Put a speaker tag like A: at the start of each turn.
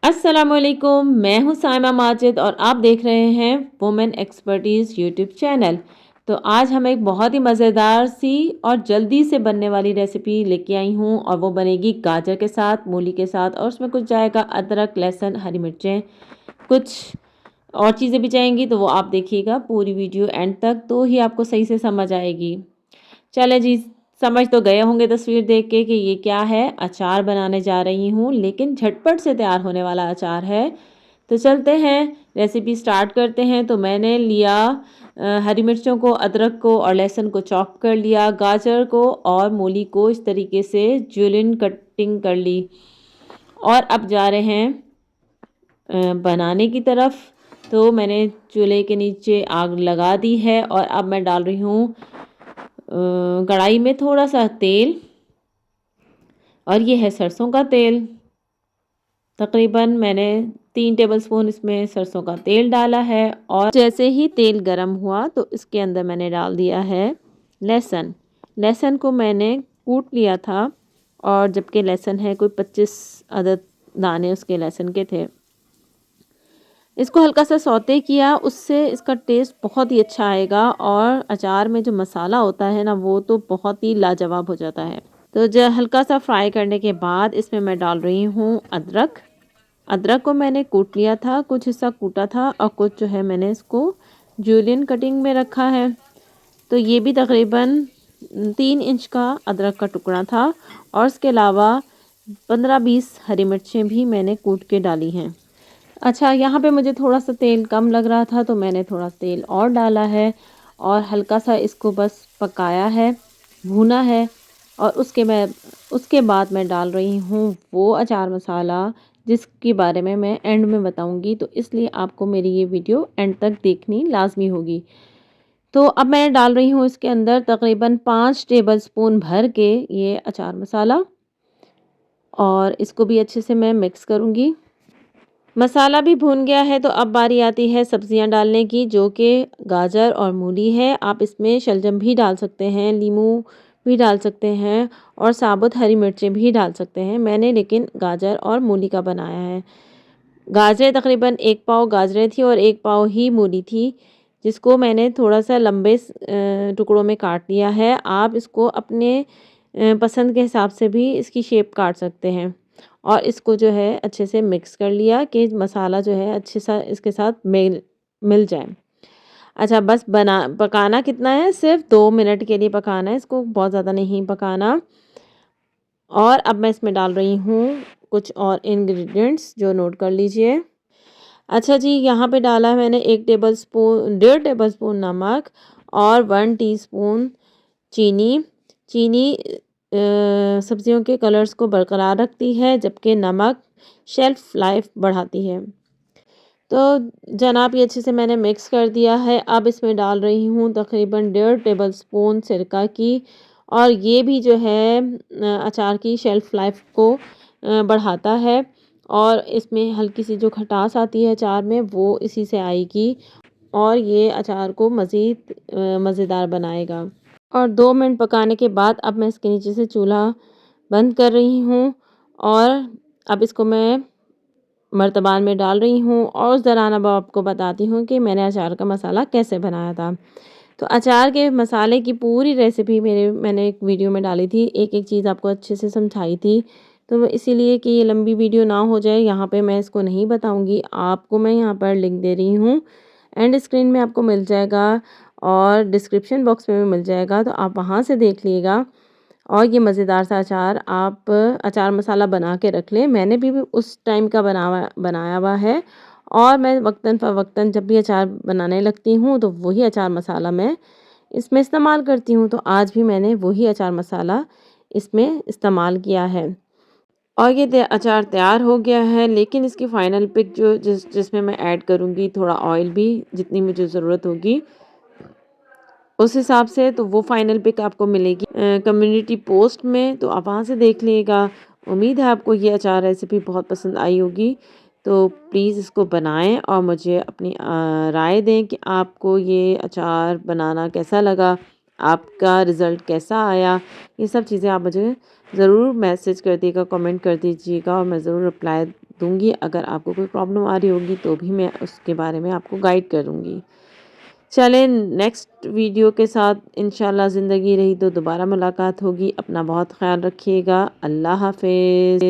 A: अस्सलामुअलैकुम, मैं हूँ साइमा माजिद और आप देख रहे हैं वुमेन एक्सपर्टीज़ यूट्यूब चैनल। तो आज हम एक बहुत ही मज़ेदार सी और जल्दी से बनने वाली रेसिपी लेके आई हूँ और वो बनेगी गाजर के साथ, मूली के साथ और उसमें कुछ जाएगा अदरक, लहसुन, हरी मिर्चें, कुछ और चीज़ें भी जाएंगी। तो वो आप देखिएगा पूरी वीडियो एंड तक, तो ही आपको सही से समझ आएगी। चले जी, समझ तो गए होंगे तस्वीर देख के कि ये क्या है। अचार बनाने जा रही हूँ, लेकिन झटपट से तैयार होने वाला अचार है। तो चलते हैं, रेसिपी स्टार्ट करते हैं। तो मैंने लिया हरी मिर्चों को, अदरक को और लहसुन को चॉप कर लिया, गाजर को और मूली को इस तरीके से जुलियन कटिंग कर ली और अब जा रहे हैं बनाने की तरफ। तो मैंने चूल्हे के नीचे आग लगा दी है और अब मैं डाल रही हूँ कढ़ाई में थोड़ा सा तेल, और ये है सरसों का तेल। तकरीबन मैंने 3 टेबलस्पून इसमें सरसों का तेल डाला है और जैसे ही तेल गरम हुआ तो इसके अंदर मैंने डाल दिया है लहसुन। लहसुन को मैंने कूट लिया था और जबकि लहसुन है कोई 25 अदद दाने उसके लहसुन के थे। इसको हल्का सा सौते किया, उससे इसका टेस्ट बहुत ही अच्छा आएगा और अचार में जो मसाला होता है ना वो तो बहुत ही लाजवाब हो जाता है। तो जो हल्का सा फ्राई करने के बाद इसमें मैं डाल रही हूँ अदरक। अदरक को मैंने कूट लिया था, कुछ हिस्सा कूटा था और कुछ जो है मैंने इसको जूलियन कटिंग में रखा है। तो ये भी तकरीबन 3 इंच का अदरक का टुकड़ा था और इसके अलावा 15-20 हरी मिर्चें भी मैंने कूट के डाली हैं। अच्छा, यहाँ पे मुझे थोड़ा सा तेल कम लग रहा था तो मैंने थोड़ा तेल और डाला है और हल्का सा इसको बस पकाया है, भूना है। और उसके बाद मैं डाल रही हूँ वो अचार मसाला जिसके बारे में मैं एंड में बताऊँगी, तो इसलिए आपको मेरी ये वीडियो एंड तक देखनी लाजमी होगी। तो अब मैं डाल रही हूँ इसके अंदर तकरीबन 5 टेबलस्पून भर के ये अचार मसाला और इसको भी अच्छे से मैं मिक्स करूँगी। मसाला भी भून गया है तो अब बारी आती है सब्जियां डालने की, जो कि गाजर और मूली है। आप इसमें शलजम भी डाल सकते हैं, नींबू भी डाल सकते हैं और साबुत हरी मिर्चें भी डाल सकते हैं। मैंने लेकिन गाजर और मूली का बनाया है। गाजरें तकरीबन 1 पाव गाजरें थी और 1 पाव ही मूली थी, जिसको मैंने थोड़ा सा लंबे टुकड़ों में काट लिया है। आप इसको अपने पसंद के हिसाब से भी इसकी शेप काट सकते हैं और इसको जो है अच्छे से मिक्स कर लिया कि मसाला जो है अच्छे सा इसके साथ मिल जाए। अच्छा, बस पकाना कितना है, सिर्फ 2 मिनट के लिए पकाना है, इसको बहुत ज़्यादा नहीं पकाना। और अब मैं इसमें डाल रही हूँ कुछ और इंग्रेडिएंट्स जो नोट कर लीजिए। अच्छा जी, यहाँ पे डाला है मैंने 1 टेबलस्पून नमक और 1 टीस्पून चीनी। चीनी सब्जियों के कलर्स को बरकरार रखती है, जबकि नमक शेल्फ लाइफ बढ़ाती है। तो जनाब ये अच्छे से मैंने मिक्स कर दिया है। अब इसमें डाल रही हूँ तकरीबन 1.5 टेबलस्पून सिरका की, और ये भी जो है अचार की शेल्फ लाइफ को बढ़ाता है और इसमें हल्की सी जो खटास आती है अचार में वो इसी से आएगी और ये अचार को मज़ीद मज़ेदार बनाएगा। और 2 मिनट पकाने के बाद अब मैं इसके नीचे से चूल्हा बंद कर रही हूँ और अब इसको मैं मर्तबान में डाल रही हूँ और उस दौरान अब आपको बताती हूँ कि मैंने अचार का मसाला कैसे बनाया था। तो अचार के मसाले की पूरी रेसिपी मैंने एक वीडियो में डाली थी, एक एक चीज़ आपको अच्छे से समझाई थी। तो इसीलिए कि ये लंबी वीडियो ना हो जाए, यहाँ पे मैं इसको नहीं बताऊँगी। आपको मैं यहाँ पर लिंक दे रही हूँ, एंड स्क्रीन में आपको मिल जाएगा और डिस्क्रिप्शन बॉक्स में भी मिल जाएगा, तो आप वहाँ से देख लीजिएगा। और ये मज़ेदार सा अचार आप अचार मसाला बना के रख लें। मैंने भी उस टाइम का बनाया हुआ है और मैं वक्तन फ़वक्तन जब भी अचार बनाने लगती हूँ तो वही अचार मसाला मैं इसमें इस्तेमाल करती हूँ। तो आज भी मैंने वही अचार मसाला इसमें इस्तेमाल किया है और ये अचार तैयार हो गया है। लेकिन इसकी फ़ाइनल पिक जिसमें मैं ऐड करूँगी थोड़ा ऑयल भी, जितनी मुझे ज़रूरत होगी उस हिसाब से, तो वो फाइनल पिक आपको मिलेगी कम्युनिटी पोस्ट में, तो आप वहाँ से देख लीजिएगा। उम्मीद है आपको ये अचार रेसिपी बहुत पसंद आई होगी। तो प्लीज़ इसको बनाएं और मुझे अपनी राय दें कि आपको ये अचार बनाना कैसा लगा, आपका रिज़ल्ट कैसा आया। ये सब चीज़ें आप मुझे ज़रूर मैसेज कर दीजिएगा, कमेंट कर दीजिएगा और मैं ज़रूर रिप्लाई दूँगी। अगर आपको कोई प्रॉब्लम आ रही होगी तो भी मैं उसके बारे में आपको गाइड करूँगी। चलें नेक्स्ट वीडियो के साथ इंशाल्लाह ज़िंदगी रही तो दोबारा मुलाकात होगी। अपना बहुत ख़्याल रखिएगा। अल्लाह हाफ़िज़।